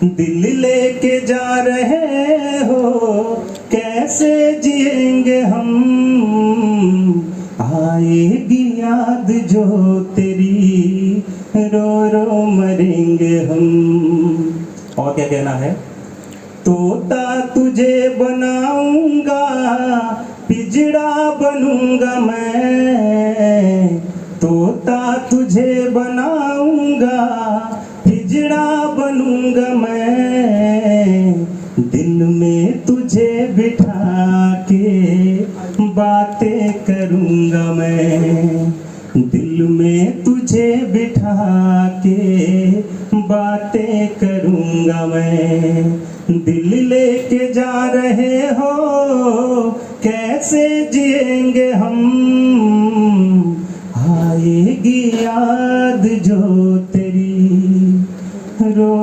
दिल लेके जा रहे हो, कैसे जिएंगे हम, आएगी याद जो तेरी, रो रो मरेंगे हम। और क्या कहना है? तोता तुझे बनाऊंगा, पिजड़ा बनूंगा मैं, तोता तुझे बनाऊंगा, पिजड़ा बनूंगा मैं, दिल में तुझे बिठा के बातें करूंगा मैं, दिल में तुझे बिठा के बातें करूंगा मैं। दिल लेके जा रहे हो, कैसे जिएंगे हम, आएगी याद जो तेरी, रो